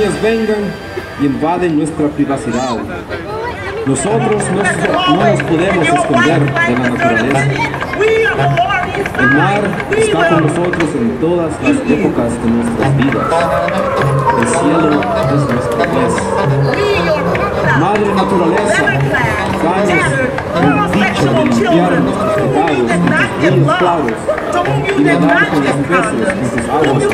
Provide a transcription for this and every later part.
extrañas vengan y invaden nuestra privacidad. Nosotros no nos podemos esconder de la naturaleza. El mar está con nosotros en todas las épocas de nuestras vidas. El cielo es nuestro pez. Madre naturaleza, danos el dicho de limpiar nuestros pecados en tus ríos claros y nadar con los peces en tus aguas azules.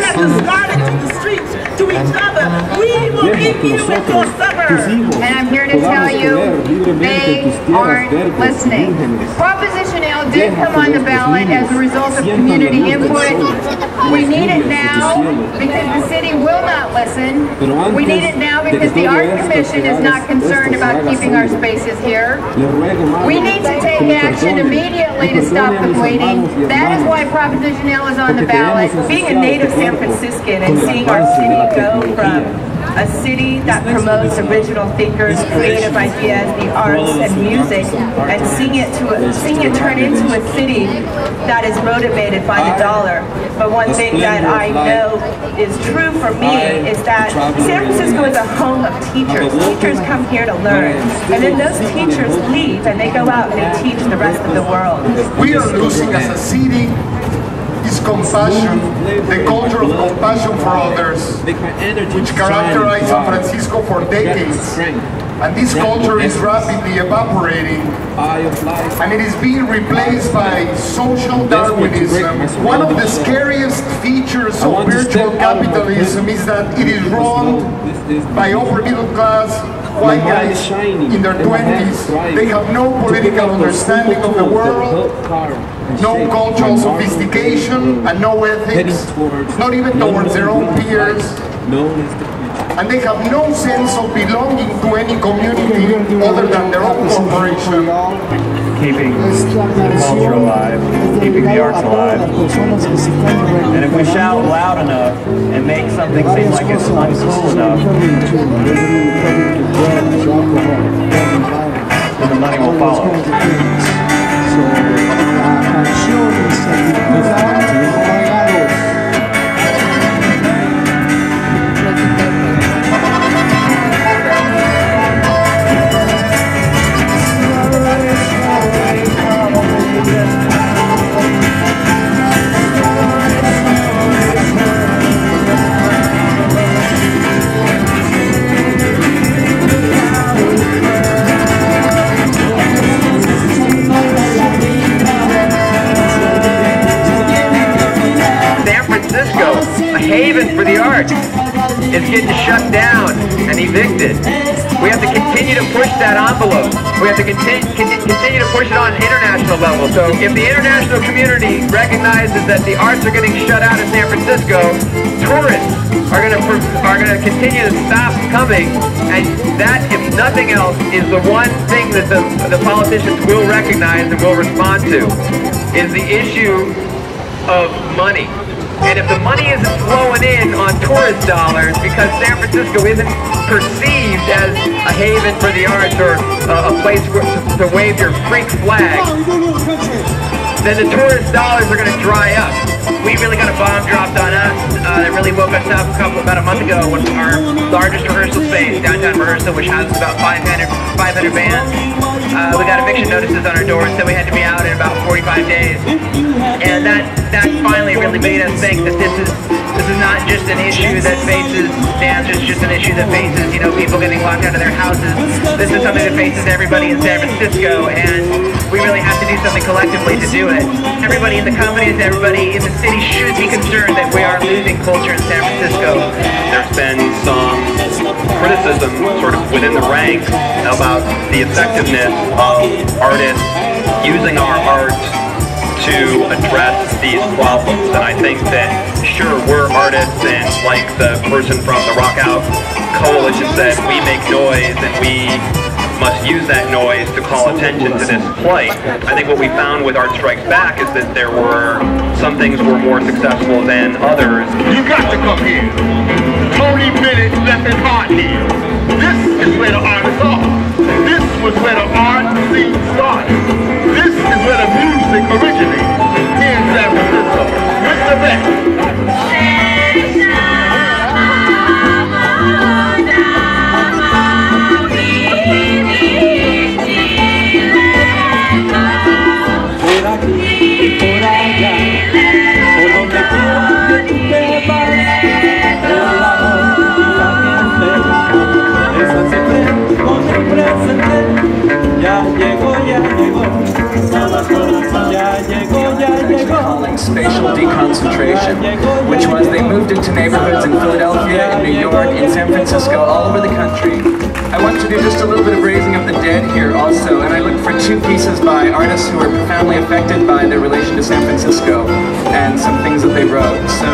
Deja que nosotros, tus hijos, podamos comer libremente tus tierras verdes y vírgenes. Proposition L did come on the ballot as a result of community input. We need it now because the city will not listen. We need it now because the Art Commission is not concerned about keeping our spaces here. We need to take action immediately to stop the bleeding. That is why Proposition L is on the ballot. Being a native San Franciscan and seeing our city go from a city that promotes original thinkers, creative ideas, the arts and music, and seeing it turn into a city that is motivated by the dollar. But one thing that I know is true for me is that San Francisco is a home of teachers. Teachers come here to learn, and then those teachers leave and they go out and they teach the rest of the world. We are losing as a city is compassion, the culture of compassion for others, which characterized San Francisco for decades. And this culture is rapidly evaporating, and it is being replaced by social Darwinism. One of the scariest features of virtual capitalism is that it is run by upper middle class white guys in their 20s. They have no political understanding of the world, no cultural sophistication, and no ethics, not even towards their own peers. And they have no sense of belonging to any community other than their own corporation. Keeping the culture alive, keeping the arts alive. And if we shout loud enough and make something seem like it's uncool enough, then the money will follow. haven for the arts is getting shut down and evicted. We have to continue to push that envelope. We have to continue to push it on an international level. So if the international community recognizes that the arts are getting shut out in San Francisco, tourists are going to continue to stop coming, and that, if nothing else, is the one thing that the politicians will recognize and will respond to, is the issue of money. And if the money isn't flowing in on tourist dollars because San Francisco isn't perceived as a haven for the arts or a place to wave your freak flag, then the tourist dollars are going to dry up. We really got a bomb dropped on us that really woke us up about a month ago when our largest rehearsal space, downtown rehearsal, which houses about 500 bands, we got eviction notices on our doors, so we had to be out in about 45 days. And that finally really made us think that this is not just an issue that faces dancers, just an issue that faces, you know, people getting locked out of their houses. This is something that faces everybody in San Francisco, and we really have to do something collectively to do it. Everybody in the companies, everybody in the city should be concerned that we are losing culture in San Francisco. There's been some criticism sort of within the ranks about the effectiveness of artists using our art to address these problems. And I think that, sure, we're artists, and like the person from the Rock Out Coalition said, we make noise and we must use that noise to call attention to this plight. I think what we found with Art Strikes Back is that there were some things were more successful than others. You got to come here. Tony Bennett left his heart here. This is where the artists are. This was where the art scene started. This is where the music originated here in San Francisco. With the best. concentration, which was they moved into neighborhoods in Philadelphia, in New York, in San Francisco, all over the country. I want to do just a little bit of raising of the dead here also, and I looked for two pieces by artists who were profoundly affected by their relation to San Francisco and some things that they wrote. So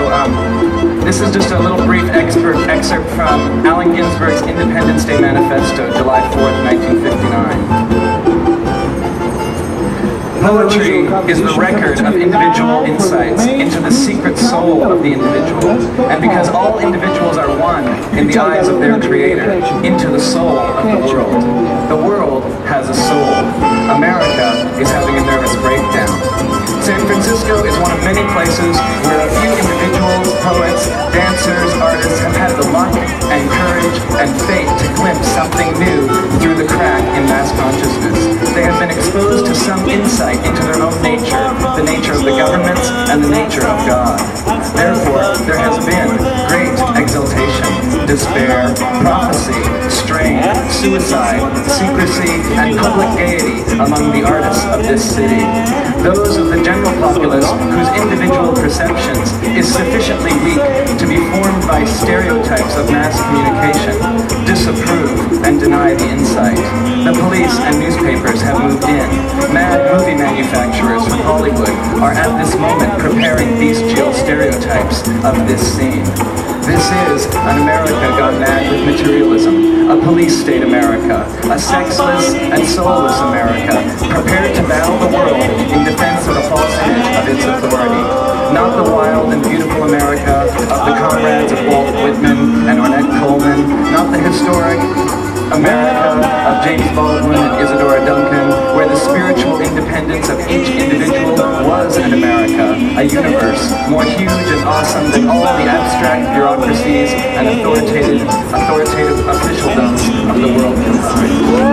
this is just a little brief excerpt from Allen Ginsberg's Independence Day Manifesto, July 4th, 1959. Poetry is the record of individual insights into the secret soul of the individual. And because all individuals are one in the eyes of their creator, into the soul of the world. The world has a soul. America is having a nervous breakdown. San Francisco is one of many places where a few individuals, poets, dancers, artists have had the luck and courage and faith to glimpse something new through the crack in mass consciousness. They have been exposed to some insight into their own nature, the nature of the governments and the nature of God. Therefore, there has been great exaltation, despair, prophecy, strain, suicide, secrecy, and public gaiety among the artists of this city. Those of the general populace whose individual perceptions is sufficiently weak to be formed by stereotypes of mass communication, disapprove and deny the insight. The police and newspapers have moved in. Mad movie manufacturers from Hollywood are at this moment preparing bestial stereotypes of this scene. This is an America gone mad with materialism, a police state America, a sexless and soulless America, prepared to battle the world in defense of a false image of its authority. Not the wild and beautiful America of the comrades of Walt Whitman and Ornette Coleman, not the historic America of James Baldwin and Isadora Duncan, where the spiritual independence of each individual was an America, a universe more huge and awesome than all the abstract bureaucracies and authoritative officialdoms of the world combined.